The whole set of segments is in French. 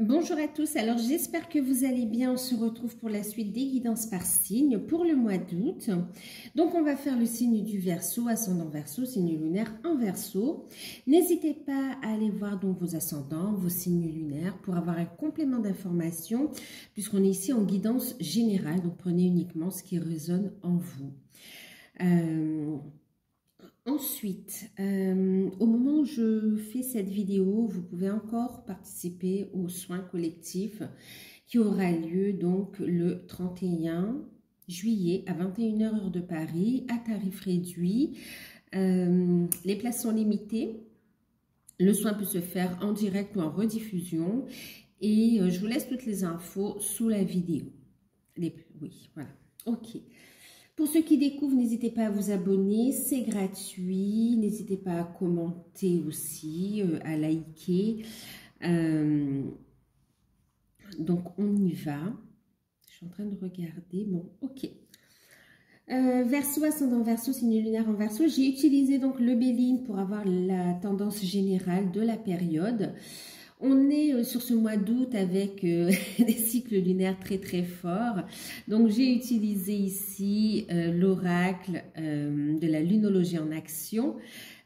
Bonjour à tous, alors j'espère que vous allez bien. On se retrouve pour la suite des guidances par signe pour le mois d'août. Donc on va faire le signe du Verseau, ascendant Verseau, signe lunaire en Verseau. N'hésitez pas à aller voir donc vos ascendants, vos signes lunaires pour avoir un complément d'information puisqu'on est ici en guidance générale, donc prenez uniquement ce qui résonne en vous. Ensuite, au moment où je fais cette vidéo, vous pouvez encore participer au soin collectif qui aura lieu donc le 31 juillet à 21h heure de Paris à tarif réduit. Les places sont limitées. Le soin peut se faire en direct ou en rediffusion et je vous laisse toutes les infos sous la vidéo. Oui, voilà. Ok. Pour ceux qui découvrent, n'hésitez pas à vous abonner, c'est gratuit. N'hésitez pas à commenter aussi, à liker. Donc, on y va. Je suis en train de regarder. Bon, ok. Verseau, ascendant Verseau, signe lunaire en Verseau. J'ai utilisé donc le Béline pour avoir la tendance générale de la période. On est sur ce mois d'août avec des cycles lunaires très très forts. Donc j'ai utilisé ici l'oracle de la lunologie en action,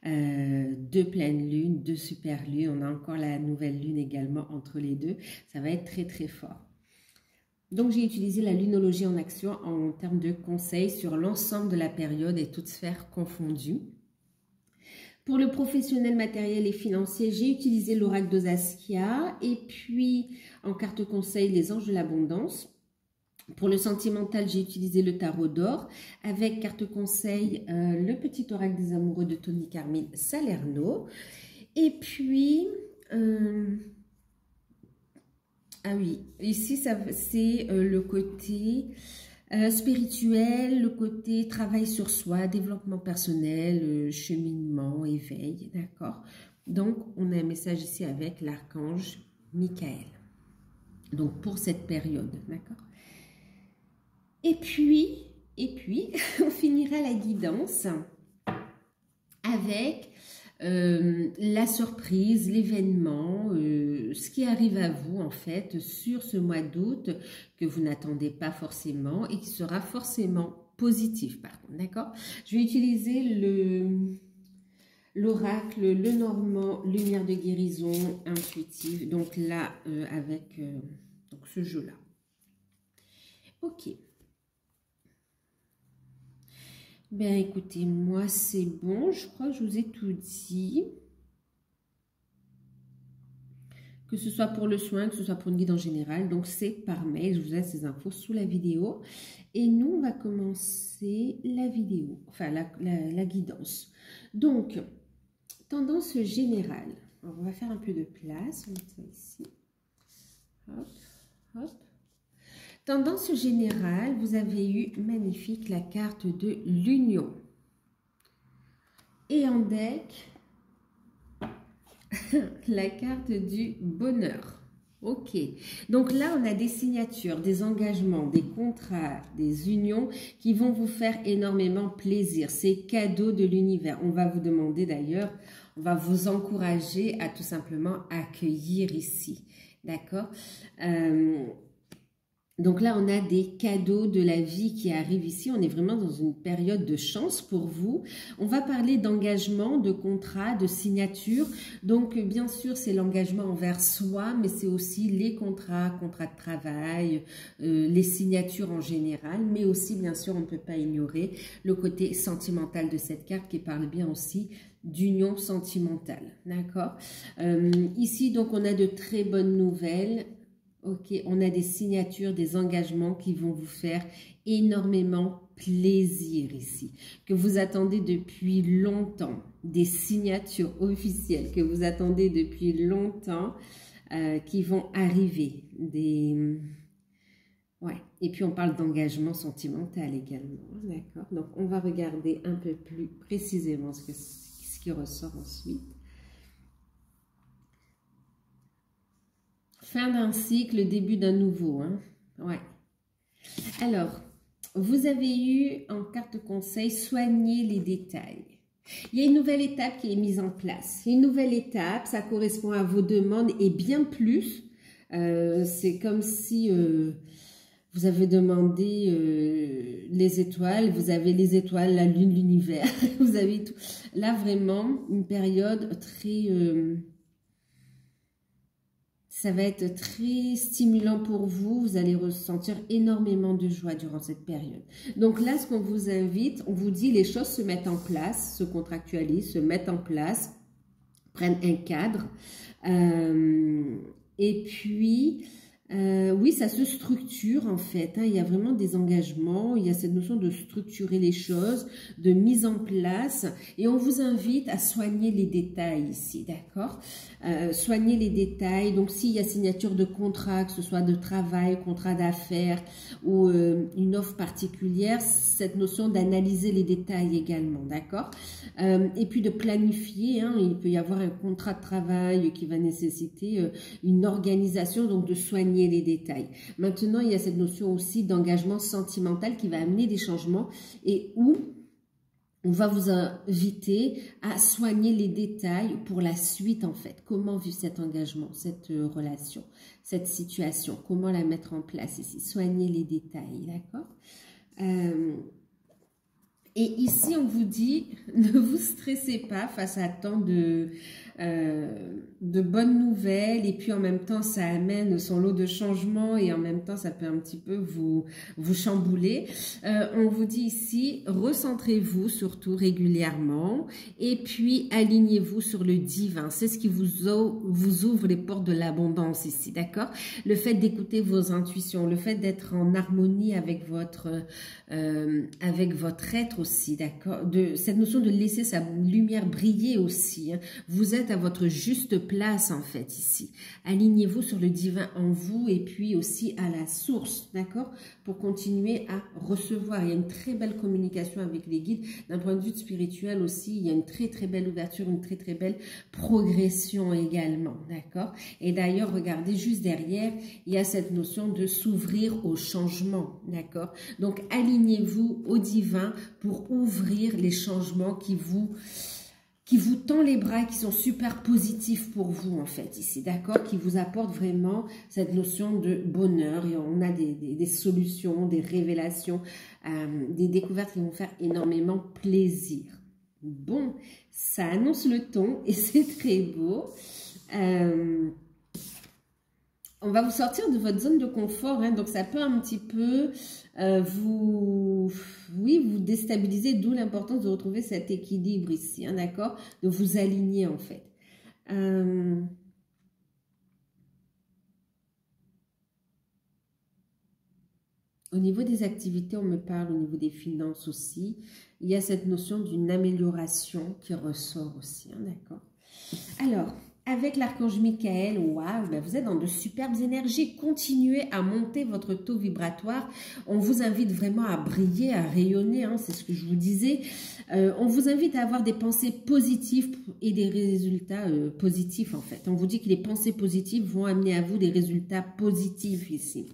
deux pleines lunes, deux super lunes. On a encore la nouvelle lune également entre les deux. Ça va être très très fort. Donc j'ai utilisé la lunologie en action en termes de conseils sur l'ensemble de la période et toutes sphères confondues. Pour le professionnel, matériel et financier, j'ai utilisé l'oracle de Saskia et puis en carte conseil, les anges de l'abondance. Pour le sentimental, j'ai utilisé le tarot d'or avec carte conseil, le petit oracle des amoureux de Tony Carmine Salerno. Et puis, ah oui, ici c'est le côté spirituel, le côté travail sur soi, développement personnel, cheminement, éveil, d'accord? Donc, on a un message ici avec l'archange Michael. Donc, pour cette période, d'accord? Et puis, on finira la guidance avec la surprise, l'événement, ce qui arrive à vous en fait sur ce mois d'août que vous n'attendez pas forcément et qui sera forcément positif par contre, d'accord? Je vais utiliser l'oracle, le normand, lumière de guérison intuitive, donc là avec donc ce jeu-là. Ok. Ben écoutez, moi c'est bon, je crois que je vous ai tout dit. Que ce soit pour le soin, que ce soit pour une guidance générale. Donc c'est par mail, je vous laisse ces infos sous la vidéo. Et nous, on va commencer la vidéo, enfin la guidance. Donc, tendance générale. Alors, on va faire un peu de place, on va mettre ça ici. Hop, hop. Tendance générale, vous avez eu magnifique la carte de l'union. Et en deck, la carte du bonheur. Ok. Donc là, on a des signatures, des engagements, des contrats, des unions qui vont vous faire énormément plaisir. C'est cadeau de l'univers. On va vous demander d'ailleurs, on va vous encourager à tout simplement accueillir ici. D'accord ? Donc là, on a des cadeaux de la vie qui arrivent ici. On est vraiment dans une période de chance pour vous. On va parler d'engagement, de contrat, de signature. Donc, bien sûr, c'est l'engagement envers soi, mais c'est aussi les contrats, contrats de travail, les signatures en général. Mais aussi, bien sûr, on ne peut pas ignorer le côté sentimental de cette carte qui parle bien aussi d'union sentimentale. D'accord ? Ici, donc, on a de très bonnes nouvelles. Ok, on a des signatures, des engagements qui vont vous faire énormément plaisir ici, que vous attendez depuis longtemps, des signatures officielles que vous attendez depuis longtemps qui vont arriver. Ouais. Et puis on parle d'engagement sentimental également, d'accord? Donc on va regarder un peu plus précisément ce qui ressort ensuite. Fin d'un cycle, début d'un nouveau. Hein? Ouais. Alors, vous avez eu en carte conseil, soigner les détails. Il y a une nouvelle étape qui est mise en place. Une nouvelle étape, ça correspond à vos demandes et bien plus C'est comme si vous avez demandé les étoiles, vous avez les étoiles, la lune, l'univers, vous avez tout. Là, vraiment, une période très... ça va être très stimulant pour vous. Vous allez ressentir énormément de joie durant cette période. Donc là, ce qu'on vous invite, on vous dit les choses se mettent en place, se contractualisent, se mettent en place, prennent un cadre. Et puis... oui, ça se structure en fait, hein. Il y a vraiment des engagements, il y a cette notion de structurer les choses, de mise en place, et on vous invite à soigner les détails ici, d'accord? Soigner les détails, donc s'il y a signature de contrat, que ce soit de travail, contrat d'affaires ou une offre particulière, cette notion d'analyser les détails également, d'accord? Et puis de planifier, hein, il peut y avoir un contrat de travail qui va nécessiter une organisation, donc de soigner les détails. Maintenant, il y a cette notion aussi d'engagement sentimental qui va amener des changements et où on va vous inviter à soigner les détails pour la suite en fait. Comment vivre cet engagement, cette relation, cette situation, comment la mettre en place ici. Soigner les détails, d'accord? Et ici, on vous dit, ne vous stressez pas face à tant de bonnes nouvelles. Et puis, en même temps, ça amène son lot de changements et en même temps, ça peut un petit peu vous chambouler. On vous dit ici, recentrez-vous surtout régulièrement et puis alignez-vous sur le divin. C'est ce qui vous ouvre les portes de l'abondance ici, d'accord? Le fait d'écouter vos intuitions, le fait d'être en harmonie avec votre être aussi, d'accord? Cette notion de laisser sa lumière briller aussi, hein. Vous êtes à votre juste place en fait ici. Alignez-vous sur le divin en vous et puis aussi à la source, d'accord? Pour continuer à recevoir. Il y a une très belle communication avec les guides. D'un point de vue spirituel aussi, il y a une très très belle ouverture, une très très belle progression également, d'accord? Et d'ailleurs, regardez juste derrière, il y a cette notion de s'ouvrir au changement, d'accord? Donc, alignez-vous au divin pour ouvrir les changements qui vous tend les bras, qui sont super positifs pour vous en fait ici, d'accord? Qui vous apportent vraiment cette notion de bonheur et on a des solutions, des révélations, des découvertes qui vont faire énormément plaisir. Bon, ça annonce le ton et c'est très beau. On va vous sortir de votre zone de confort, hein, donc ça peut un petit peu vous déstabiliser, d'où l'importance de retrouver cet équilibre ici, hein, d'accord? De vous aligner en fait. Au niveau des activités, on me parle au niveau des finances aussi. Il y a cette notion d'une amélioration qui ressort aussi, hein, d'accord? Alors, avec l'archange Michael, waouh, ben vous êtes dans de superbes énergies. Continuez à monter votre taux vibratoire. On vous invite vraiment à briller, à rayonner, hein, c'est ce que je vous disais. On vous invite à avoir des pensées positives et des résultats positifs en fait. On vous dit que les pensées positives vont amener à vous des résultats positifs ici.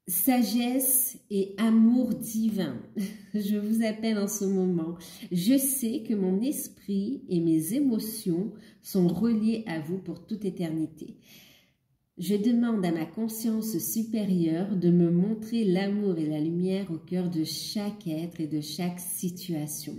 Sagesse et amour divin, je vous appelle en ce moment. Je sais que mon esprit et mes émotions sont reliés à vous pour toute éternité. Je demande à ma conscience supérieure de me montrer l'amour et la lumière au cœur de chaque être et de chaque situation.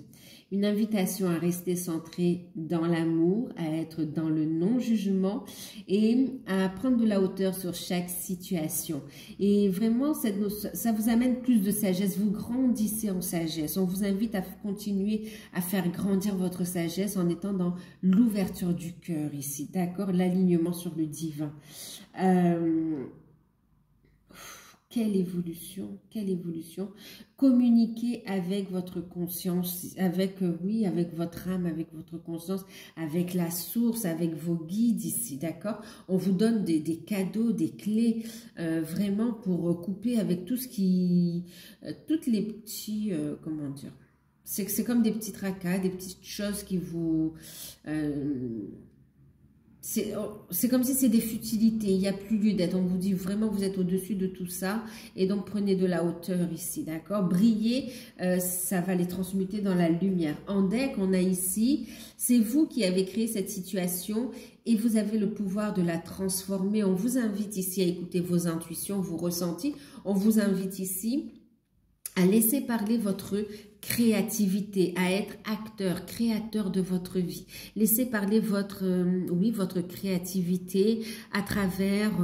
Une invitation à rester centré dans l'amour, à être dans le non-jugement et à prendre de la hauteur sur chaque situation. Et vraiment, ça vous amène plus de sagesse. Vous grandissez en sagesse. On vous invite à continuer à faire grandir votre sagesse en étant dans l'ouverture du cœur ici. D'accord? L'alignement sur le divin. Quelle évolution, quelle évolution. Communiquez avec votre conscience, avec votre âme, avec votre conscience, avec la source, avec vos guides ici, d'accord? On vous donne des cadeaux, des clés, vraiment pour couper avec tout ce qui, toutes les petits, comment dire, c'est comme des petits tracas, des petites choses qui vous... c'est comme si c'est des futilités, il n'y a plus lieu d'être. On vous dit vraiment vous êtes au-dessus de tout ça et donc prenez de la hauteur ici, d'accord? Briller, ça va les transmuter dans la lumière. En deck, on a ici, c'est vous qui avez créé cette situation et vous avez le pouvoir de la transformer. On vous invite ici à écouter vos intuitions, vos ressentis. On vous invite ici à laisser parler votre créativité, à être acteur, créateur de votre vie. Laissez parler votre créativité à travers,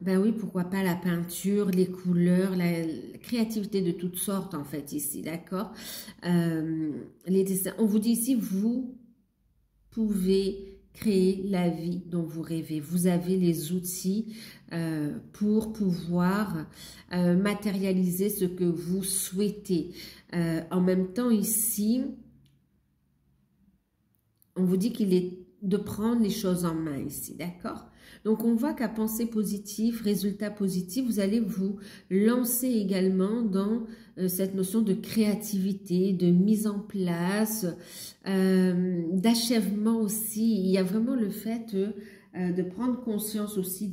ben oui, pourquoi pas la peinture, les couleurs, la créativité de toutes sortes en fait ici, d'accord? Les dessins. On vous dit ici, vous pouvez créer la vie dont vous rêvez. Vous avez les outils pour pouvoir matérialiser ce que vous souhaitez. En même temps, ici, on vous dit qu'il est de prendre les choses en main ici, d'accord? Donc, on voit qu'à penser positif, résultat positif, vous allez vous lancer également dans cette notion de créativité, de mise en place, d'achèvement aussi. Il y a vraiment le fait de prendre conscience aussi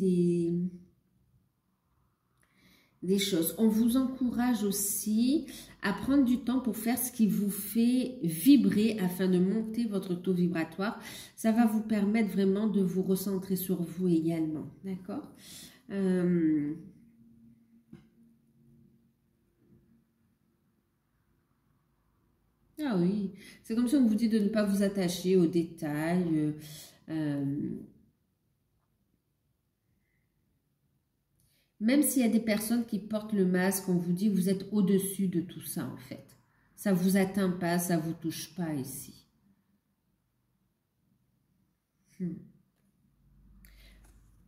des choses. On vous encourage aussi à prendre du temps pour faire ce qui vous fait vibrer afin de monter votre taux vibratoire. Ça va vous permettre vraiment de vous recentrer sur vous également. D'accord? Ah oui, c'est comme si on vous dit de ne pas vous attacher aux détails. Même s'il y a des personnes qui portent le masque, on vous dit vous êtes au-dessus de tout ça en fait. Ça ne vous atteint pas, ça ne vous touche pas ici.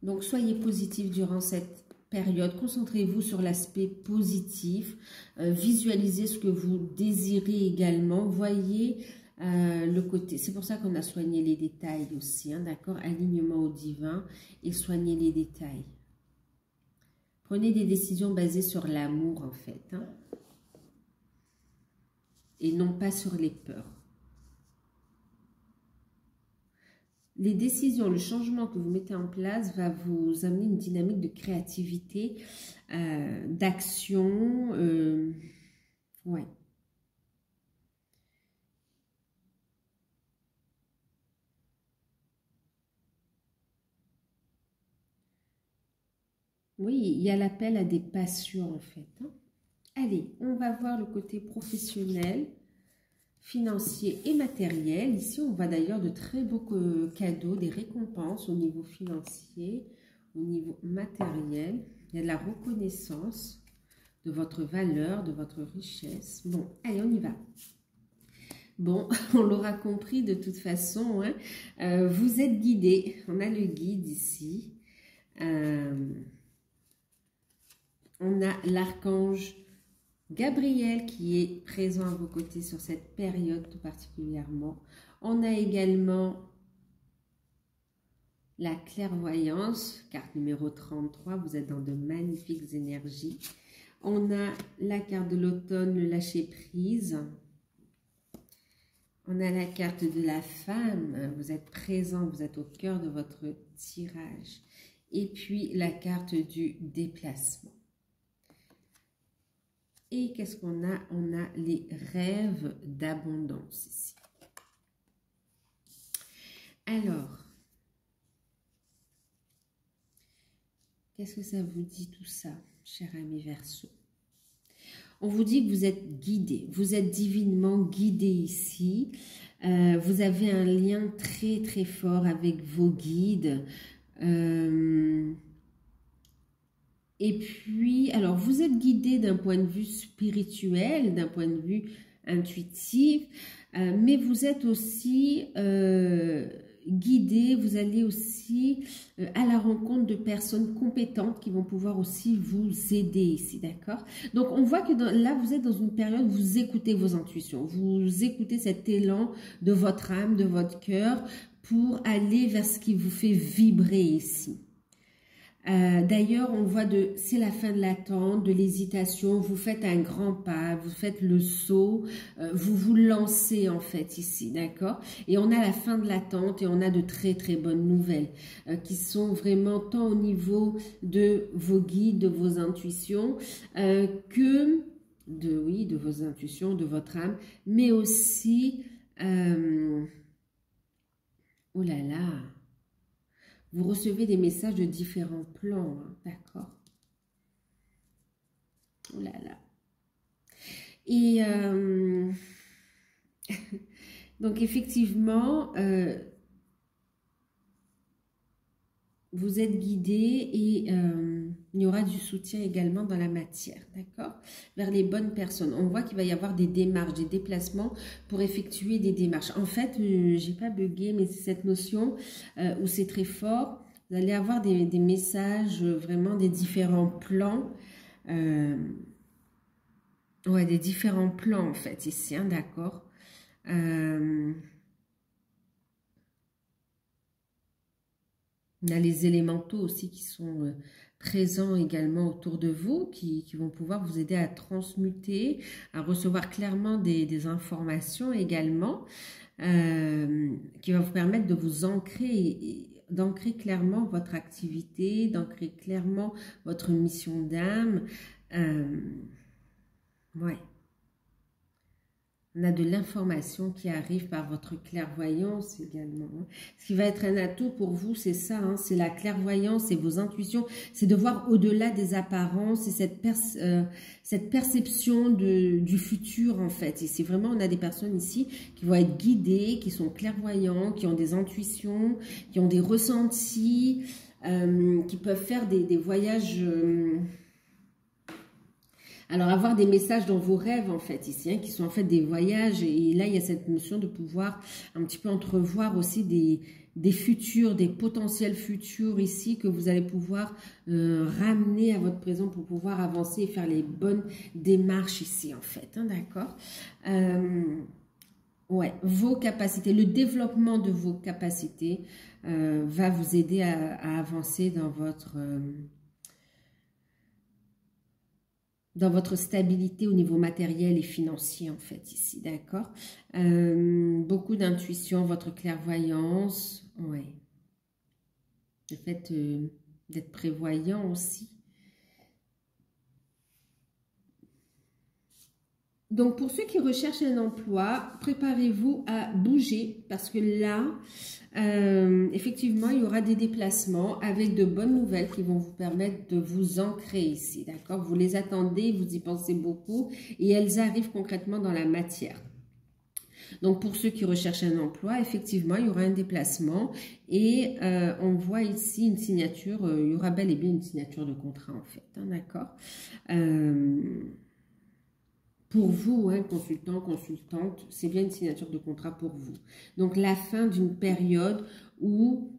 Donc soyez positif durant cette période. Concentrez-vous sur l'aspect positif. Visualisez ce que vous désirez également. Voyez le côté. C'est pour ça qu'on a soigné les détails aussi, hein, d'accord? Alignement au divin et soigner les détails. Prenez des décisions basées sur l'amour, en fait. Hein, et non pas sur les peurs. Les décisions, le changement que vous mettez en place va vous amener une dynamique de créativité, d'action. Ouais. Oui, il y a l'appel à des passions en fait. Hein. Allez, on va voir le côté professionnel, financier et matériel. Ici, on voit d'ailleurs de très beaux cadeaux, des récompenses au niveau financier, au niveau matériel. Il y a de la reconnaissance de votre valeur, de votre richesse. Bon, allez, on y va. Bon, on l'aura compris de toute façon. Hein. Vous êtes guidé. On a le guide ici. On a l'archange Gabriel qui est présent à vos côtés sur cette période tout particulièrement. On a également la clairvoyance, carte numéro 33. Vous êtes dans de magnifiques énergies. On a la carte de l'automne, le lâcher prise. On a la carte de la femme. Vous êtes présent, vous êtes au cœur de votre tirage. Et puis la carte du déplacement. Et qu'est-ce qu'on a? On a les rêves d'abondance ici. Alors, qu'est-ce que ça vous dit tout ça, cher ami Verseau? On vous dit que vous êtes guidé, vous êtes divinement guidé ici. Vous avez un lien très très fort avec vos guides. Et puis, alors, vous êtes guidé d'un point de vue spirituel, d'un point de vue intuitif, mais vous êtes aussi guidé, vous allez aussi à la rencontre de personnes compétentes qui vont pouvoir aussi vous aider ici, d'accord? Donc, on voit que là, vous êtes dans une période où vous écoutez vos intuitions, vous écoutez cet élan de votre âme, de votre cœur, pour aller vers ce qui vous fait vibrer ici. D'ailleurs, on voit c'est la fin de l'attente, de l'hésitation, vous faites un grand pas, vous faites le saut, vous vous lancez en fait ici, d'accord? Et on a la fin de l'attente et on a de très très bonnes nouvelles qui sont vraiment tant au niveau de vos guides, de vos intuitions, que de vos intuitions, de votre âme, mais aussi, oh là là, vous recevez des messages de différents plans, hein, d'accord? Oh là là. Et donc effectivement, vous êtes guidé et il y aura du soutien également dans la matière, d'accord? Vers les bonnes personnes. On voit qu'il va y avoir des démarches, des déplacements pour effectuer des démarches. En fait, j'ai pas bugué, mais c'est cette notion où c'est très fort. Vous allez avoir des messages, vraiment des différents plans. Ouais, des différents plans en fait ici, hein, d'accord. On a les élémentaux aussi qui sont présents également autour de vous, qui vont pouvoir vous aider à transmuter, à recevoir clairement des informations également, qui va vous permettre de vous ancrer, d'ancrer clairement votre activité, d'ancrer clairement votre mission d'âme. Ouais. On a de l'information qui arrive par votre clairvoyance également. Ce qui va être un atout pour vous, c'est ça, hein, c'est la clairvoyance, c'est vos intuitions, c'est de voir au-delà des apparences, et cette perception du futur en fait. Ici, vraiment, on a des personnes ici qui vont être guidées, qui sont clairvoyants, qui ont des intuitions, qui ont des ressentis, qui peuvent faire des voyages... Alors, avoir des messages dans vos rêves, en fait, ici, hein, qui sont en fait des voyages. Et là, il y a cette notion de pouvoir un petit peu entrevoir aussi des futurs, des potentiels futurs ici que vous allez pouvoir ramener à votre présent pour pouvoir avancer et faire les bonnes démarches ici, en fait. Hein, d'accord? Ouais, vos capacités, le développement de vos capacités va vous aider à avancer dans votre stabilité au niveau matériel et financier, en fait, ici, d'accord? Beaucoup d'intuition, votre clairvoyance, ouais. Le fait d'être prévoyant aussi. Donc, pour ceux qui recherchent un emploi, préparez-vous à bouger parce que là, effectivement, il y aura des déplacements avec de bonnes nouvelles qui vont vous permettre de vous ancrer ici, d'accord? Vous les attendez, vous y pensez beaucoup et elles arrivent concrètement dans la matière. Donc, pour ceux qui recherchent un emploi, effectivement, il y aura un déplacement et on voit ici une signature, il y aura bel et bien une signature de contrat en fait, hein, d'accord? Pour vous, hein, consultant, consultante, c'est bien une signature de contrat pour vous. Donc, la fin d'une période où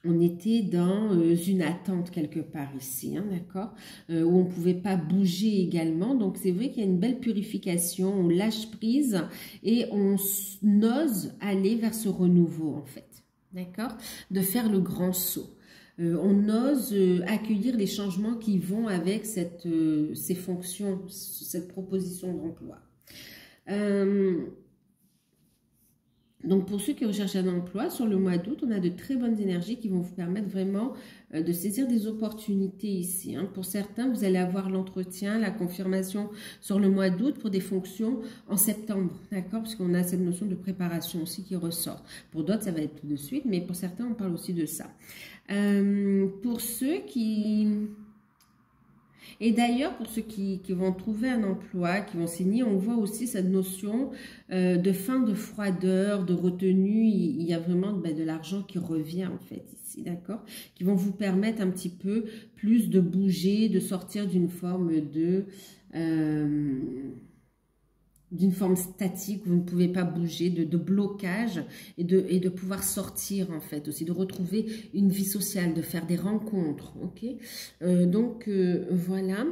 on était dans une attente quelque part ici, hein, d'accord, où on ne pouvait pas bouger également. Donc, c'est vrai qu'il y a une belle purification, on lâche prise et on ose aller vers ce renouveau, en fait, d'accord, de faire le grand saut. On ose accueillir les changements qui vont avec ces fonctions, cette proposition d'emploi. Donc, pour ceux qui recherchent un emploi, sur le mois d'août, on a de très bonnes énergies qui vont vous permettre vraiment de saisir des opportunités ici. Hein. Pour certains, vous allez avoir l'entretien, la confirmation sur le mois d'août pour des fonctions en septembre, d'accord? Parce qu'on a cette notion de préparation aussi qui ressort. Pour d'autres, ça va être tout de suite, mais pour certains, on parle aussi de ça. Pour ceux qui... Et d'ailleurs, pour ceux qui vont trouver un emploi, qui vont signer, on voit aussi cette notion de fin de froideur, de retenue. Il y a vraiment de l'argent qui revient en fait ici, d'accord? Qui vont vous permettre un petit peu plus de bouger, de sortir d'une forme d'une forme statique où vous ne pouvez pas bouger, de blocage et de pouvoir sortir en fait aussi, de retrouver une vie sociale, de faire des rencontres, ok? Donc voilà,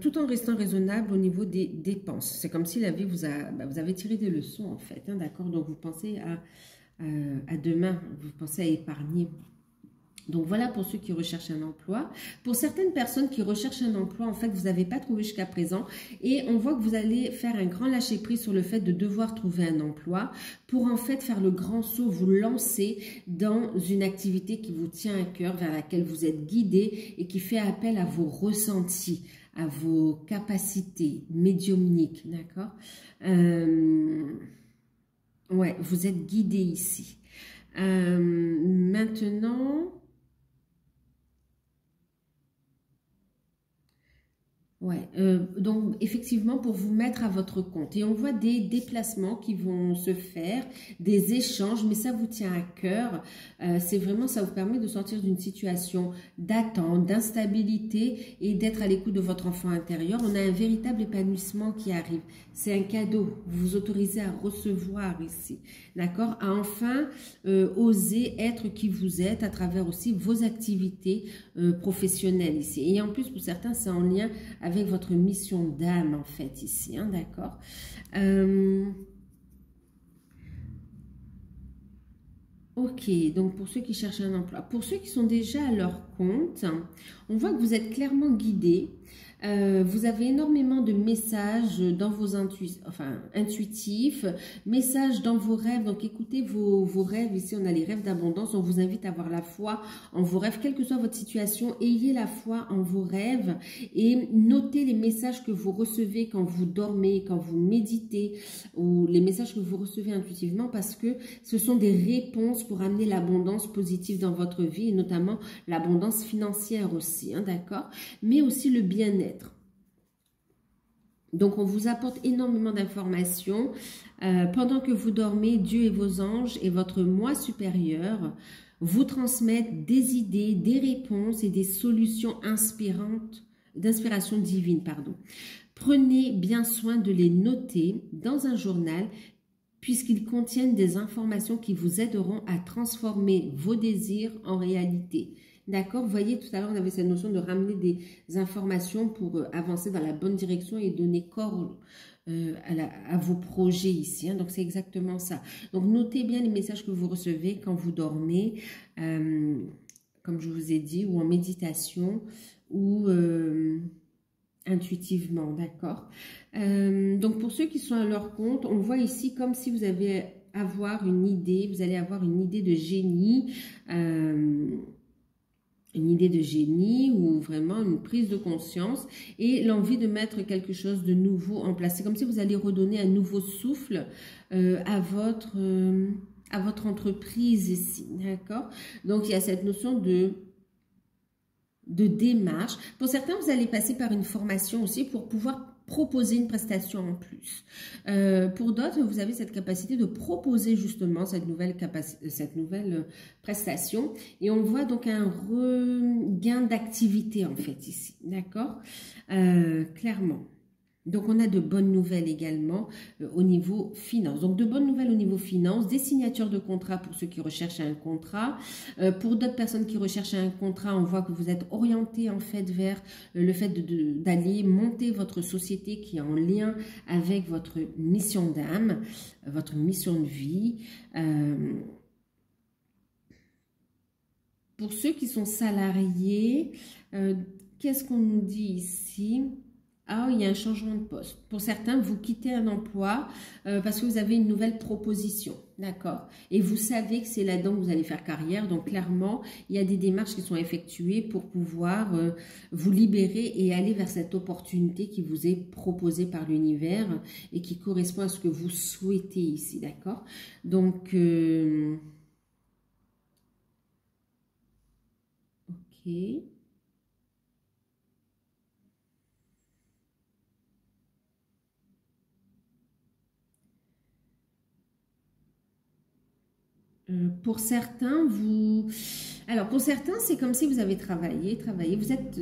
tout en restant raisonnable au niveau des dépenses. C'est comme si la vie vous avez tiré des leçons en fait, hein, d'accord? Donc vous pensez à demain, vous pensez à épargner. Donc voilà pour ceux qui recherchent un emploi. Pour certaines personnes qui recherchent un emploi, en fait, vous n'avez pas trouvé jusqu'à présent et on voit que vous allez faire un grand lâcher-prise sur le fait de devoir trouver un emploi pour en fait faire le grand saut, vous lancer dans une activité qui vous tient à cœur, vers laquelle vous êtes guidé et qui fait appel à vos ressentis, à vos capacités médiumniques, d'accord? Ouais, vous êtes guidé ici. Maintenant... Ouais, donc effectivement pour vous mettre à votre compte et on voit des déplacements qui vont se faire, des échanges, mais ça vous tient à cœur, c'est vraiment, ça vous permet de sortir d'une situation d'attente, d'instabilité et d'être à l'écoute de votre enfant intérieur. On a un véritable épanouissement qui arrive, c'est un cadeau, vous vous autorisez à recevoir ici, d'accord, à enfin oser être qui vous êtes à travers aussi vos activités professionnelles ici. Et en plus pour certains c'est en lien avec votre mission d'âme en fait ici, hein, d'accord. Ok, donc pour ceux qui cherchent un emploi, pour ceux qui sont déjà à leur compte, on voit que vous êtes clairement guidés. Vous avez énormément de messages dans vos intuitifs, messages dans vos rêves. Donc écoutez vos rêves. Ici, on a les rêves d'abondance. On vous invite à avoir la foi en vos rêves. Quelle que soit votre situation, ayez la foi en vos rêves et notez les messages que vous recevez quand vous dormez, quand vous méditez ou les messages que vous recevez intuitivement parce que ce sont des réponses pour amener l'abondance positive dans votre vie et notamment l'abondance financière aussi, hein, d'accord, mais aussi le bien-être. Donc, on vous apporte énormément d'informations. Pendant que vous dormez, Dieu et vos anges et votre moi supérieur vous transmettent des idées, des réponses et des solutions inspirantes, d'inspiration divine, pardon. Prenez bien soin de les noter dans un journal puisqu'ils contiennent des informations qui vous aideront à transformer vos désirs en réalité. D'accord, vous voyez, tout à l'heure, on avait cette notion de ramener des informations pour avancer dans la bonne direction et donner corps à vos projets ici. Hein. Donc, c'est exactement ça. Donc, notez bien les messages que vous recevez quand vous dormez, comme je vous ai dit, ou en méditation, ou intuitivement, d'accord. Donc, pour ceux qui sont à leur compte, on voit ici comme si vous avez avoir une idée, vous allez avoir une idée de génie, ou vraiment une prise de conscience et l'envie de mettre quelque chose de nouveau en place. C'est comme si vous allez redonner un nouveau souffle à votre entreprise ici, d'accord? Donc, il y a cette notion de démarche. Pour certains, vous allez passer par une formation aussi pour pouvoir proposer une prestation en plus. Pour d'autres, vous avez cette capacité de proposer justement cette nouvelle prestation et on voit donc un regain d'activité en fait ici, d'accord, clairement. Donc, on a de bonnes nouvelles également au niveau finance. Donc, de bonnes nouvelles au niveau finance, des signatures de contrat pour ceux qui recherchent un contrat. Pour d'autres personnes qui recherchent un contrat, on voit que vous êtes orienté en fait vers le fait d'aller monter votre société qui est en lien avec votre mission d'âme, votre mission de vie. Pour ceux qui sont salariés, qu'est-ce qu'on nous dit ici ? Ah, il y a un changement de poste. Pour certains, vous quittez un emploi parce que vous avez une nouvelle proposition, d'accord? Et vous savez que c'est là-dedans que vous allez faire carrière. Donc, clairement, il y a des démarches qui sont effectuées pour pouvoir vous libérer et aller vers cette opportunité qui vous est proposée par l'univers et qui correspond à ce que vous souhaitez ici, d'accord? Donc, ok. Pour certains, alors pour certains, c'est comme si vous avez travaillé, vous êtes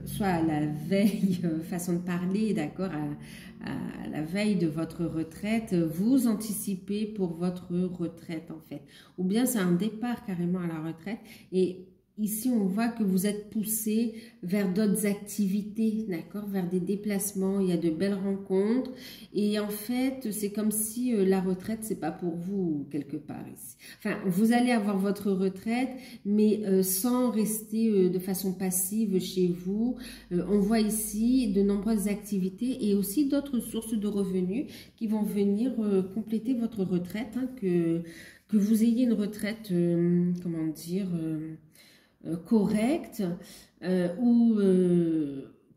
soit à la veille, façon de parler, d'accord, à la veille de votre retraite, vous anticipez pour votre retraite en fait. Ou bien c'est un départ carrément à la retraite et ici, on voit que vous êtes poussé vers d'autres activités, d'accord, vers des déplacements. Il y a de belles rencontres. Et en fait, c'est comme si la retraite, c'est pas pour vous quelque part ici. Enfin, vous allez avoir votre retraite, mais sans rester de façon passive chez vous. On voit ici de nombreuses activités et aussi d'autres sources de revenus qui vont venir compléter votre retraite, hein, que vous ayez une retraite, comment dire, correcte ou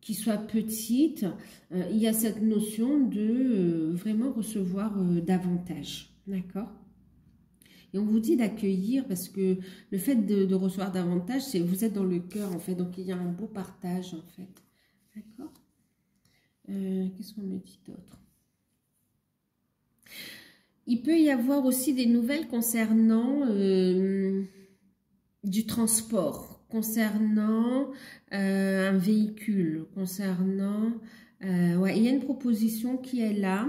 qui soit petite, il y a cette notion de vraiment recevoir davantage, d'accord? Et on vous dit d'accueillir parce que le fait de recevoir davantage, c'est vous êtes dans le cœur en fait, donc il y a un beau partage en fait, d'accord? Qu'est-ce qu'on me dit d'autre? Il peut y avoir aussi des nouvelles concernant du transport, concernant un véhicule, concernant... ouais, il y a une proposition qui est là,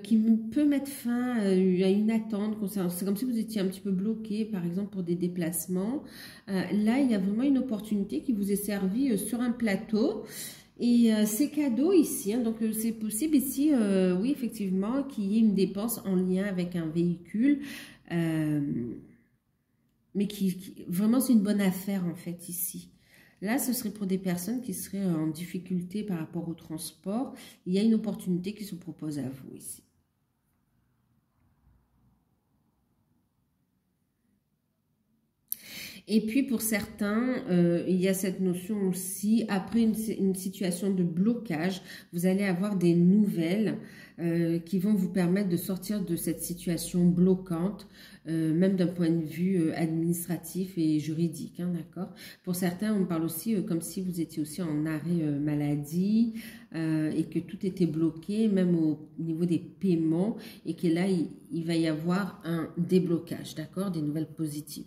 qui peut mettre fin à une attente. C'est comme si vous étiez un petit peu bloqué, par exemple, pour des déplacements. Là, il y a vraiment une opportunité qui vous est servie sur un plateau. Et c'est cadeau ici, hein, donc c'est possible ici, oui, effectivement, qu'il y ait une dépense en lien avec un véhicule. Mais vraiment c'est une bonne affaire en fait ici. Là, ce serait pour des personnes qui seraient en difficulté par rapport au transport. Il y a une opportunité qui se propose à vous ici. Et puis pour certains, il y a cette notion aussi, après une situation de blocage, vous allez avoir des nouvelles qui vont vous permettre de sortir de cette situation bloquante, même d'un point de vue administratif et juridique, hein, d'accord? Pour certains, on parle aussi comme si vous étiez aussi en arrêt maladie et que tout était bloqué, même au niveau des paiements, et que là, il va y avoir un déblocage, d'accord? Des nouvelles positives.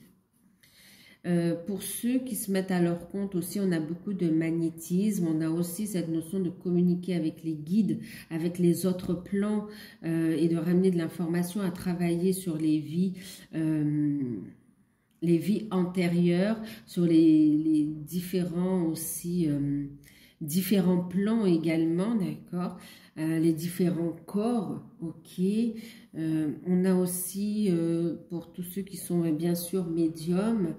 Pour ceux qui se mettent à leur compte aussi, on a beaucoup de magnétisme, on a aussi cette notion de communiquer avec les guides, avec les autres plans et de ramener de l'information à travailler sur les vies antérieures, sur les différents aussi, différents plans également, d'accord, les différents corps, ok. On a aussi, pour tous ceux qui sont bien sûr médiums,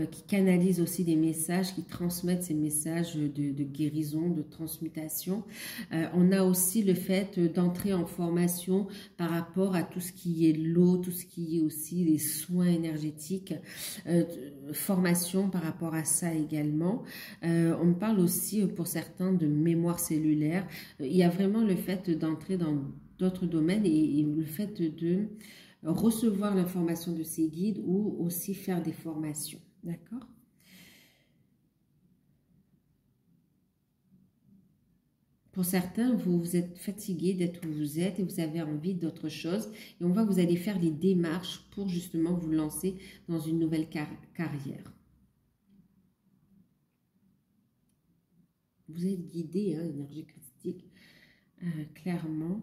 qui canalisent aussi des messages, qui transmettent ces messages de guérison, de transmutation. On a aussi le fait d'entrer en formation par rapport à tout ce qui est l'eau, tout ce qui est aussi les soins énergétiques, formation par rapport à ça également. On parle aussi pour certains de mémoire cellulaire. Il y a vraiment le fait d'entrer dans d'autres domaines et le fait de recevoir l'information de ces guides ou aussi faire des formations, d'accord? Pour certains, vous êtes fatigué d'être où vous êtes et vous avez envie d'autre chose. Et on voit que vous allez faire les démarches pour justement vous lancer dans une nouvelle carrière. Vous êtes guidé, hein, énergie christique, clairement.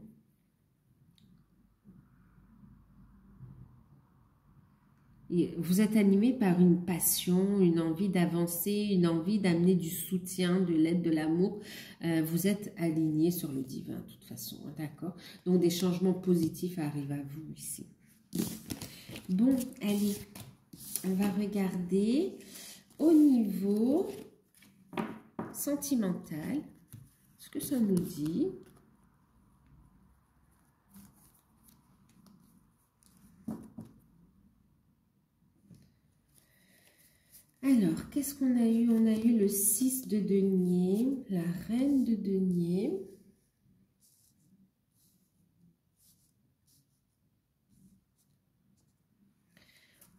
Et vous êtes animé par une passion, une envie d'avancer, une envie d'amener du soutien, de l'aide, de l'amour. Vous êtes aligné sur le divin, de toute façon, hein, d'accord? Donc, des changements positifs arrivent à vous ici. Bon, allez, on va regarder au niveau sentimental ce que ça nous dit. Alors, qu'est-ce qu'on a eu? On a eu le 6 de denier, la reine de denier.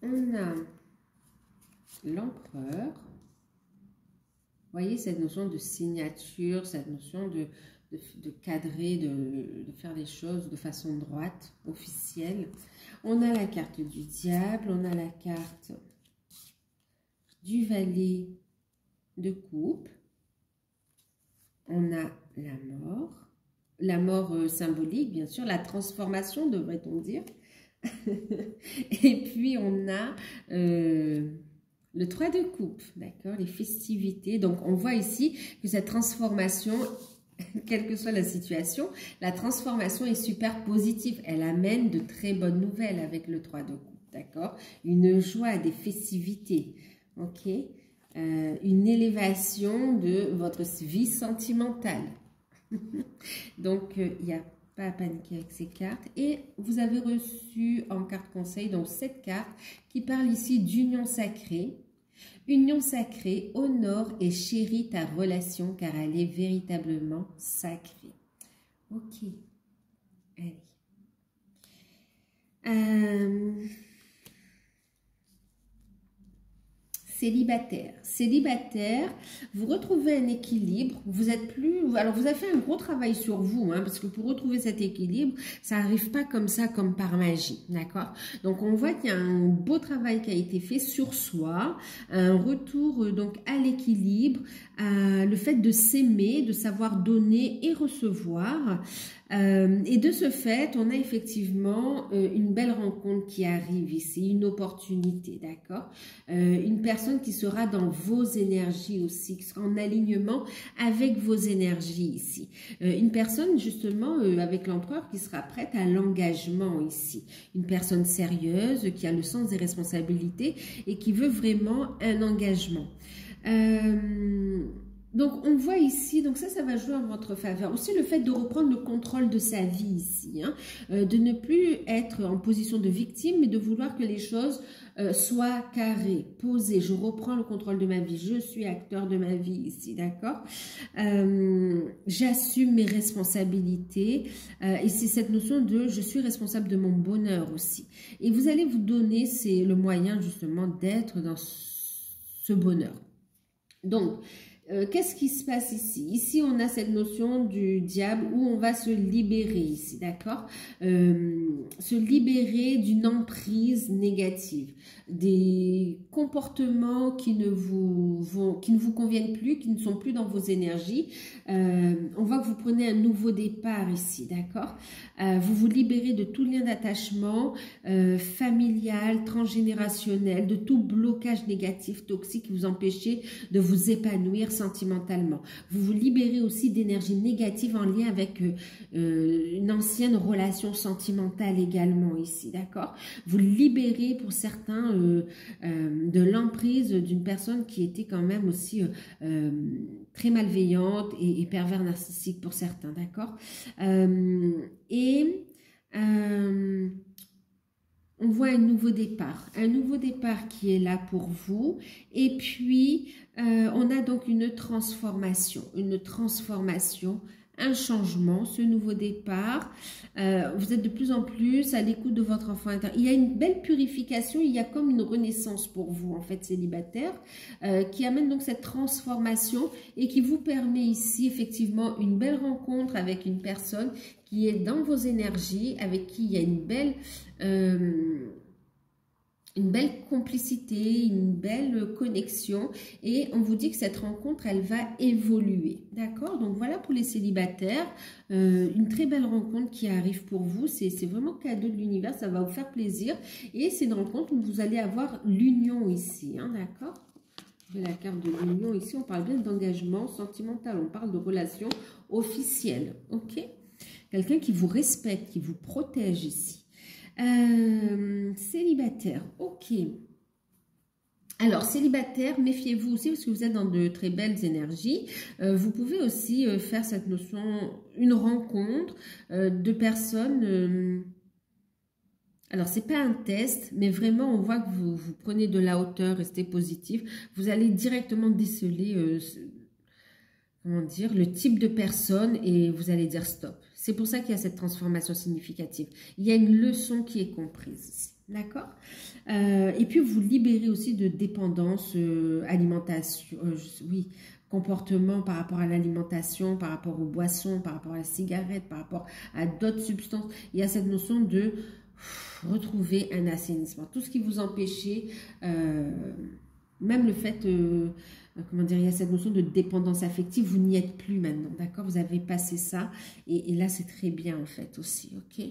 On a l'empereur. Vous voyez cette notion de signature, cette notion de cadrer, de faire les choses de façon droite, officielle. On a la carte du diable, on a la carte du valet de coupe, on a la mort symbolique, bien sûr, la transformation, devrait-on dire. Et puis, on a Le 3 de coupe, d'accord, les festivités. Donc, on voit ici que cette transformation, quelle que soit la situation, la transformation est super positive. Elle amène de très bonnes nouvelles avec le 3 de coupe, d'accord. Une joie, des festivités, ok. Une élévation de votre vie sentimentale. Donc, il n'y a pas à paniquer avec ces cartes. Et vous avez reçu en carte conseil, donc cette carte qui parle ici d'union sacrée. Union sacrée, honore et chérit ta relation car elle est véritablement sacrée. Ok. Allez. Célibataire. Célibataire, vous retrouvez un équilibre, vous êtes plus... Alors, vous avez fait un gros travail sur vous, hein, parce que pour retrouver cet équilibre, ça n'arrive pas comme ça, comme par magie, d'accord? Donc, on voit qu'il y a un beau travail qui a été fait sur soi, un retour donc à l'équilibre, le fait de s'aimer, de savoir donner et recevoir. Et de ce fait, on a effectivement une belle rencontre qui arrive ici, une opportunité, d'accord? Une personne qui sera dans vos énergies aussi, qui sera en alignement avec vos énergies ici. Une personne justement avec l'empereur qui sera prête à l'engagement ici. Une personne sérieuse qui a le sens des responsabilités et qui veut vraiment un engagement. Donc, on voit ici, donc ça va jouer en votre faveur. Aussi, le fait de reprendre le contrôle de sa vie ici, hein, de ne plus être en position de victime, mais de vouloir que les choses soient carrées, posées. Je reprends le contrôle de ma vie, je suis acteur de ma vie ici, d'accord? J'assume mes responsabilités et c'est cette notion de je suis responsable de mon bonheur aussi. Et vous allez vous donner, c'est le moyen justement d'être dans ce bonheur. Donc, qu'est-ce qui se passe ici? Ici, on a cette notion du diable où on va se libérer ici, d'accord? Se libérer d'une emprise négative, des comportements qui ne vous conviennent plus, qui ne sont plus dans vos énergies. On voit que vous prenez un nouveau départ ici, d'accord? Vous vous libérez de tout lien d'attachement familial, transgénérationnel, de tout blocage négatif, toxique qui vous empêchez de vous épanouir sentimentalement. Vous vous libérez aussi d'énergie négative en lien avec une ancienne relation sentimentale également ici, d'accord? Vous libérez pour certains de l'emprise d'une personne qui était quand même aussi très malveillante et pervers narcissique pour certains, d'accord? On voit un nouveau départ qui est là pour vous. Et puis, on a donc une transformation, un changement, ce nouveau départ. Vous êtes de plus en plus à l'écoute de votre enfant intérieur. Il y a une belle purification, il y a comme une renaissance pour vous, en fait, célibataire, qui amène donc cette transformation et qui vous permet ici, effectivement, une belle rencontre avec une personne qui est dans vos énergies, avec qui il y a une belle complicité, une belle connexion et on vous dit que cette rencontre, elle va évoluer, d'accord? Donc voilà pour les célibataires, une très belle rencontre qui arrive pour vous, c'est vraiment cadeau de l'univers, ça va vous faire plaisir et c'est dans le compte où vous allez avoir l'union ici, hein, d'accord? J'ai la carte de l'union ici, on parle bien d'engagement sentimental, on parle de relations officielles, ok? Quelqu'un qui vous respecte, qui vous protège ici. Célibataire, ok. Alors, célibataire, méfiez-vous aussi parce que vous êtes dans de très belles énergies. Vous pouvez aussi faire cette notion, une rencontre de personnes... alors, c'est pas un test, mais vraiment, on voit que vous prenez de la hauteur, restez positif. Vous allez directement déceler... comment dire, le type de personne et vous allez dire stop. C'est pour ça qu'il y a cette transformation significative. Il y a une leçon qui est comprise ici, d'accord? Et puis vous libérez aussi de dépendance, alimentation, oui, comportement par rapport à l'alimentation, par rapport aux boissons, par rapport à la cigarette, par rapport à d'autres substances. Il y a cette notion de retrouver un assainissement. Tout ce qui vous empêchait, même le fait... comment dire, il y a cette notion de dépendance affective, vous n'y êtes plus maintenant, d'accord? Vous avez passé ça, et là, c'est très bien, en fait, aussi, ok?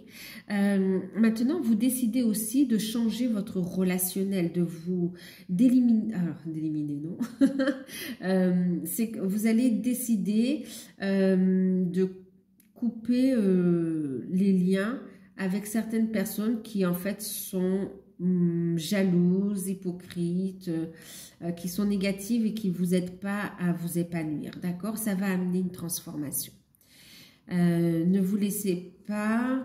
Maintenant, vous décidez aussi de changer votre relationnel, de vous d'éliminer, alors, d'éliminer, non? C'est que vous allez décider de couper les liens avec certaines personnes qui, en fait, sont jalouses, hypocrites, qui sont négatives et qui ne vous aident pas à vous épanouir, d'accord? Ça va amener une transformation. Ne vous laissez pas...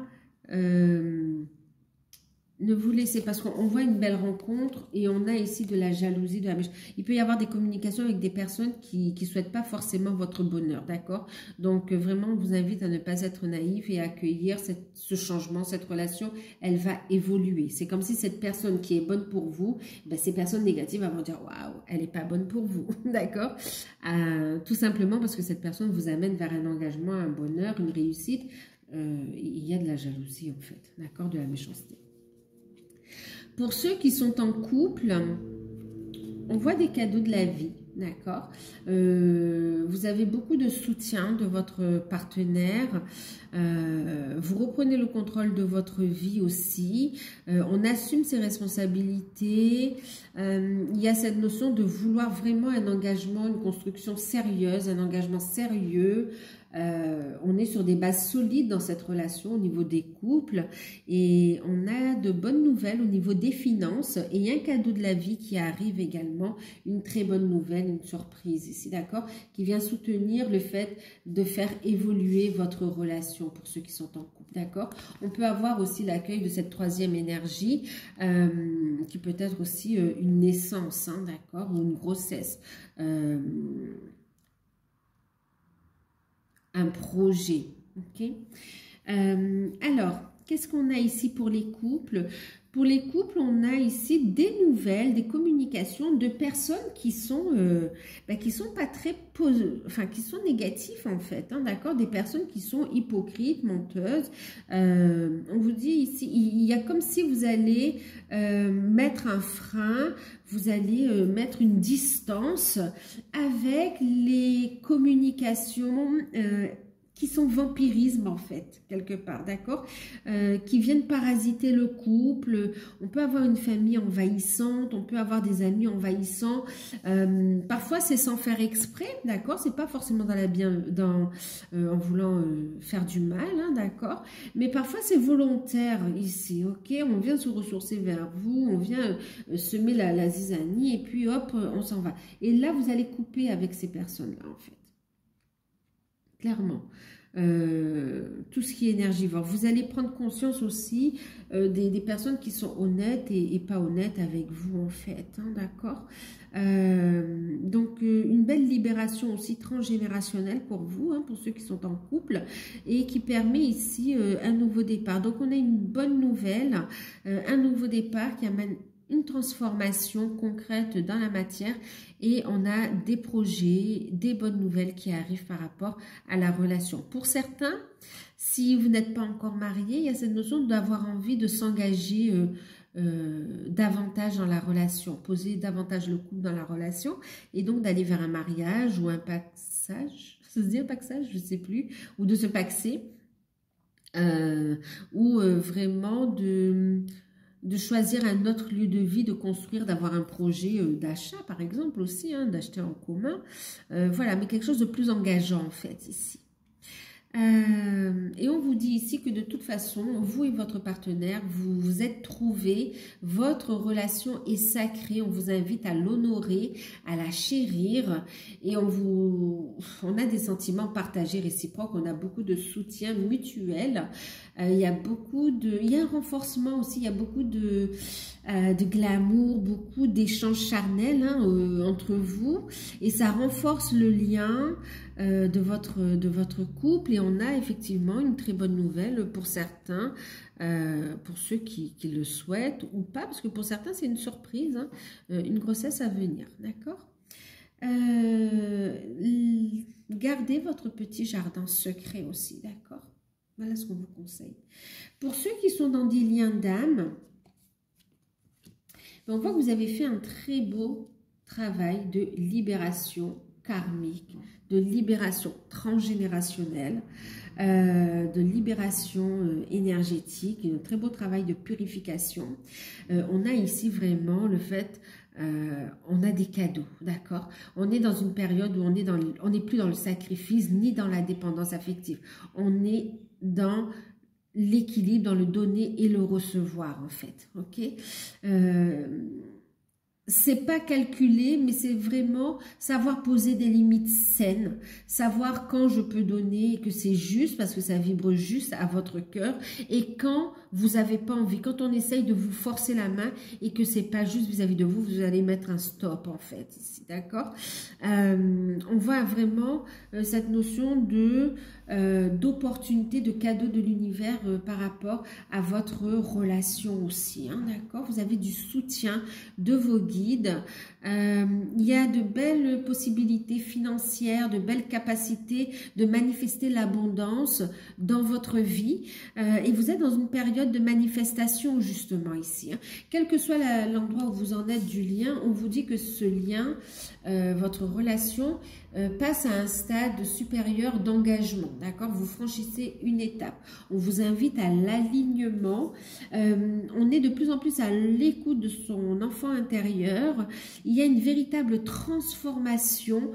ne vous laissez, parce qu'on voit une belle rencontre et on a ici de la jalousie, de la méchanceté. Il peut y avoir des communications avec des personnes qui ne souhaitent pas forcément votre bonheur, d'accord? Donc, vraiment, on vous invite à ne pas être naïf et à accueillir ce changement, cette relation, elle va évoluer. C'est comme si cette personne qui est bonne pour vous, ben, ces personnes négatives vont dire « Waouh, elle n'est pas bonne pour vous », d'accord? Tout simplement parce que cette personne vous amène vers un engagement, un bonheur, une réussite. Il y a de la jalousie, en fait, d'accord? De la méchanceté. Pour ceux qui sont en couple, on voit des cadeaux de la vie, d'accord? Vous avez beaucoup de soutien de votre partenaire. Vous reprenez le contrôle de votre vie aussi. On assume ses responsabilités. Il y a cette notion de vouloir vraiment un engagement, une construction sérieuse, un engagement sérieux. On est sur des bases solides dans cette relation au niveau des couples et on a de bonnes nouvelles au niveau des finances et il y a un cadeau de la vie qui arrive également, une très bonne nouvelle, une surprise ici, d'accord, qui vient soutenir le fait de faire évoluer votre relation pour ceux qui sont en couple, d'accord. On peut avoir aussi l'accueil de cette troisième énergie qui peut être aussi une naissance, hein, d'accord, ou une grossesse. Un projet, ok. Alors, qu'est-ce qu'on a ici pour les couples? Pour les couples, on a ici des nouvelles, des communications de personnes qui sont pas très qui sont négatives en fait, hein, d'accord, des personnes qui sont hypocrites, menteuses. On vous dit ici, il y a comme si vous allez mettre un frein, vous allez mettre une distance avec les communications qui sont vampirisme en fait, quelque part, d'accord, qui viennent parasiter le couple. On peut avoir une famille envahissante, on peut avoir des amis envahissants. Parfois, c'est sans faire exprès, d'accord, c'est pas forcément en voulant faire du mal, hein, d'accord, mais parfois c'est volontaire ici, ok, on vient se ressourcer vers vous, on vient semer la zizanie et puis hop, on s'en va. Et là, vous allez couper avec ces personnes-là, en fait. Clairement. Tout ce qui est énergivore. Vous allez prendre conscience aussi des personnes qui sont honnêtes et pas honnêtes avec vous, en fait, hein, d'accord. Donc, une belle libération aussi transgénérationnelle pour vous, hein, pour ceux qui sont en couple, et qui permet ici un nouveau départ. Donc, on a une bonne nouvelle, un nouveau départ qui amène une transformation concrète dans la matière et on a des projets, des bonnes nouvelles qui arrivent par rapport à la relation. Pour certains, si vous n'êtes pas encore marié, il y a cette notion d'avoir envie de s'engager davantage dans la relation, poser davantage le couple dans la relation et donc d'aller vers un mariage ou un paxage, ça se dit un paxage, je ne sais plus, ou de se paxer, ou vraiment de choisir un autre lieu de vie, de construire, d'avoir un projet d'achat, par exemple, aussi, hein, d'acheter en commun. Voilà, mais quelque chose de plus engageant, en fait, ici. Et on vous dit ici que de toute façon, vous et votre partenaire, vous vous êtes trouvés, votre relation est sacrée, on vous invite à l'honorer, à la chérir et on a des sentiments partagés réciproques, on a beaucoup de soutien mutuel, il y a un renforcement aussi, il y a beaucoup de glamour, beaucoup d'échanges charnels, hein, entre vous et ça renforce le lien de votre couple et on a effectivement une très bonne nouvelle pour certains, pour ceux qui le souhaitent ou pas, parce que pour certains c'est une surprise, hein, une grossesse à venir, d'accord. Gardez votre petit jardin secret aussi, d'accord. Voilà ce qu'on vous conseille. Pour ceux qui sont dans des liens d'âme, on voit que vous avez fait un très beau travail de libération karmique, de libération transgénérationnelle, de libération énergétique, un très beau travail de purification. On a ici vraiment le fait, on a des cadeaux, d'accord? On est dans une période où on n'est plus dans le sacrifice ni dans la dépendance affective. On est dans l'équilibre, dans le donner et le recevoir en fait, ok? C'est pas calculé, mais c'est vraiment savoir poser des limites saines, savoir quand je peux donner et que c'est juste parce que ça vibre juste à votre cœur et quand vous n'avez pas envie, quand on essaye de vous forcer la main et que c'est pas juste vis-à-vis de vous, vous allez mettre un stop en fait ici, d'accord? On voit vraiment cette notion de d'opportunité, de cadeau de l'univers par rapport à votre relation aussi, hein, d'accord? Vous avez du soutien de vos guides, il y a de belles possibilités financières, de belles capacités de manifester l'abondance dans votre vie et vous êtes dans une période de manifestation justement ici, hein. Quel que soit l'endroit où vous en êtes du lien, on vous dit que ce lien, votre relation passe à un stade supérieur d'engagement, d'accord? Vous franchissez une étape. On vous invite à l'alignement. On est de plus en plus à l'écoute de son enfant intérieur. Il y a une véritable transformation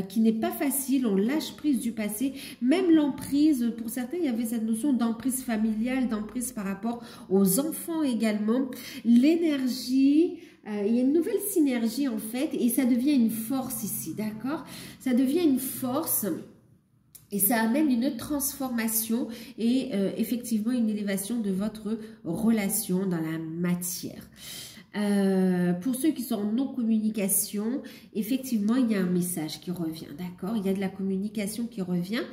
qui n'est pas facile. On lâche prise du passé. Même l'emprise, pour certains, il y avait cette notion d'emprise familiale, d'emprise par rapport aux enfants également. L'énergie... il y a une nouvelle synergie en fait et ça devient une force ici, d'accord? Ça devient une force et ça amène une transformation et effectivement une élévation de votre relation dans la matière. Pour ceux qui sont en non-communication, effectivement, il y a un message qui revient, d'accord? Il y a de la communication qui revient.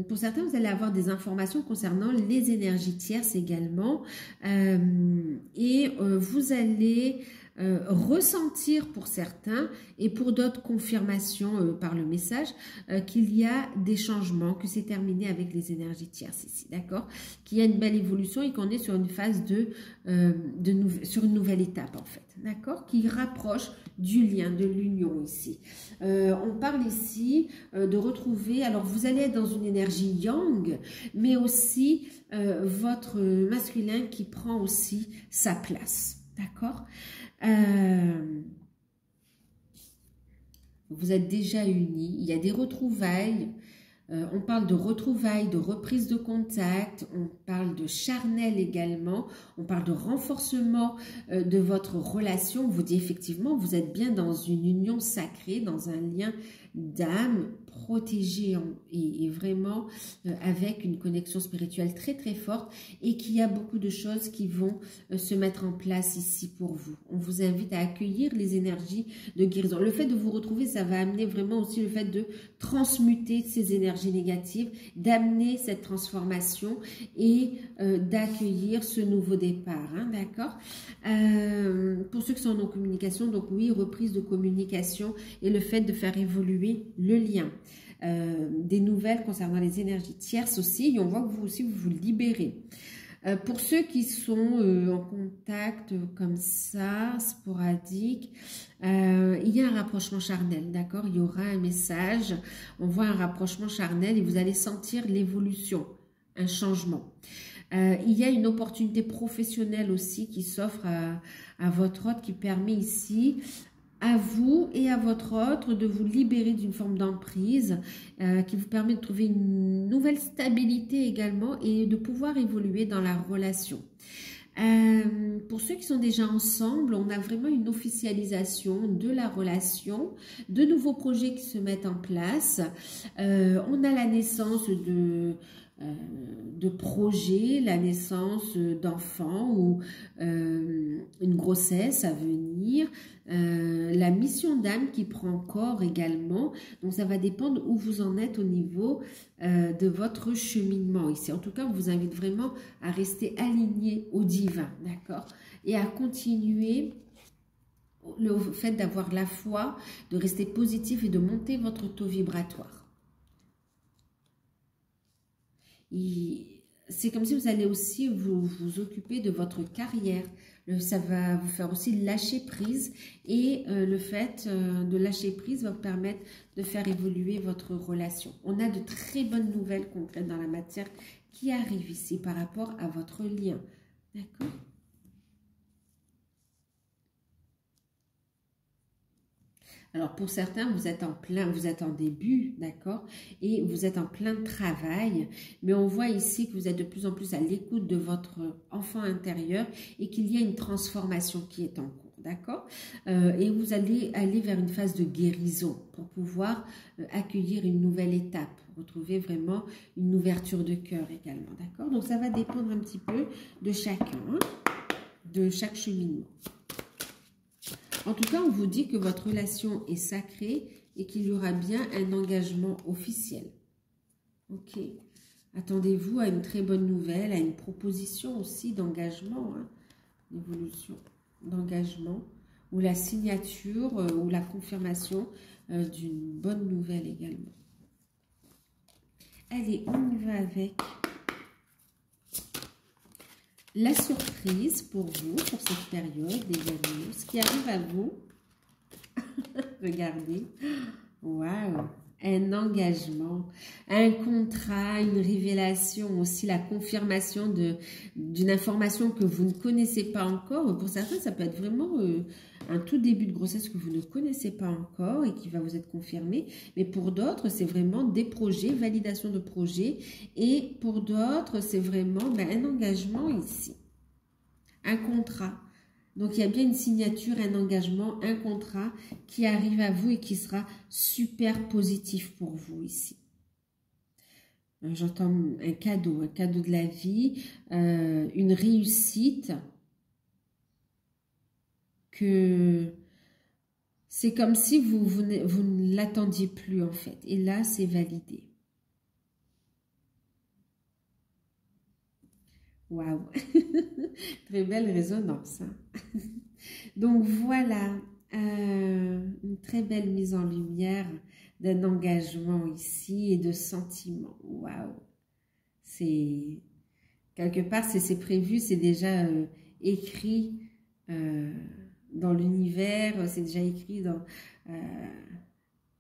Pour certains, vous allez avoir des informations concernant les énergies tierces également. Vous allez ressentir pour certains et pour d'autres confirmations par le message qu'il y a des changements, que c'est terminé avec les énergies tierces ici, d'accord? Qu'il y a une belle évolution et qu'on est sur une phase sur une nouvelle étape en fait, d'accord? Qui rapproche du lien, de l'union ici. On parle ici de retrouver, alors vous allez être dans une énergie yang, mais aussi votre masculin qui prend aussi sa place, d'accord? Vous êtes déjà unis, il y a des retrouvailles, on parle de retrouvailles, de reprise de contact, on parle de charnel également, on parle de renforcement de votre relation. On vous dit effectivement, vous êtes bien dans une union sacrée, dans un lien d'âme protégé et vraiment avec une connexion spirituelle très très forte et qu'il y a beaucoup de choses qui vont se mettre en place ici pour vous. On vous invite à accueillir les énergies de guérison. Le fait de vous retrouver, ça va amener vraiment aussi le fait de transmuter ces énergies négatives, d'amener cette transformation et d'accueillir ce nouveau départ, hein, d'accord? Pour ceux qui sont en communication, donc oui, reprise de communication et le fait de faire évoluer le lien. Des nouvelles concernant les énergies tierces aussi, et on voit que vous aussi vous libérez. Pour ceux qui sont en contact comme ça, sporadique, il y a un rapprochement charnel, d'accord? Il y aura un message, on voit un rapprochement charnel et vous allez sentir l'évolution, un changement. Il y a une opportunité professionnelle aussi qui s'offre à votre hôte qui permet ici à vous et à votre autre de vous libérer d'une forme d'emprise qui vous permet de trouver une nouvelle stabilité également et de pouvoir évoluer dans la relation. Pour ceux qui sont déjà ensemble, on a vraiment une officialisation de la relation, de nouveaux projets qui se mettent en place. On a la naissance de projets, la naissance d'enfants ou une grossesse à venir, la mission d'âme qui prend corps également. Donc ça va dépendre où vous en êtes au niveau de votre cheminement ici. En tout cas, on vous invite vraiment à rester aligné au divin, d'accord? Et à continuer le fait d'avoir la foi, de rester positif et de monter votre taux vibratoire. c'est comme si vous allez aussi vous occuper de votre carrière. Ça va vous faire aussi lâcher prise et le fait de lâcher prise va vous permettre de faire évoluer votre relation. On a de très bonnes nouvelles concrètes dans la matière qui arrivent ici par rapport à votre lien. D'accord ? Alors, pour certains, vous êtes en début, d'accord, et vous êtes en plein travail, mais on voit ici que vous êtes de plus en plus à l'écoute de votre enfant intérieur et qu'il y a une transformation qui est en cours, d'accord, et vous allez aller vers une phase de guérison pour pouvoir accueillir une nouvelle étape, retrouver vraiment une ouverture de cœur également, d'accord. Donc, ça va dépendre un petit peu de chacun, hein, de chaque cheminement. En tout cas, on vous dit que votre relation est sacrée et qu'il y aura bien un engagement officiel. Ok. Attendez-vous à une très bonne nouvelle, à une proposition aussi d'engagement, hein, d'évolution, d'engagement, ou la signature ou la confirmation d'une bonne nouvelle également. Allez, on y va avec la surprise pour vous, pour cette période, les amis, ce qui arrive à vous. Regardez, waouh, un engagement, un contrat, une révélation, aussi la confirmation d'une information que vous ne connaissez pas encore. Pour certains, ça peut être vraiment un tout début de grossesse que vous ne connaissez pas encore et qui va vous être confirmé. Mais pour d'autres, c'est vraiment des projets, validation de projets. Et pour d'autres, c'est vraiment un engagement ici, un contrat. Donc, il y a bien une signature, un engagement, un contrat qui arrive à vous et qui sera super positif pour vous ici. J'entends un cadeau de la vie, une réussite que c'est comme si vous ne l'attendiez plus en fait. Et là, c'est validé. Waouh! Très belle résonance. Hein? Donc voilà, une très belle mise en lumière d'un engagement ici et de sentiments. Waouh! C'est quelque part, c'est prévu, c'est déjà écrit dans l'univers, c'est déjà écrit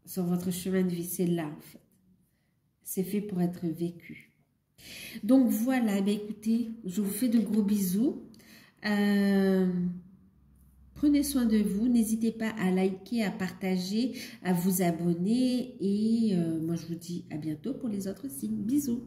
sur votre chemin de vie. C'est là en fait. C'est fait pour être vécu. Donc voilà, écoutez, je vous fais de gros bisous. Prenez soin de vous, n'hésitez pas à liker, à partager, à vous abonner et moi je vous dis à bientôt pour les autres signes. Bisous.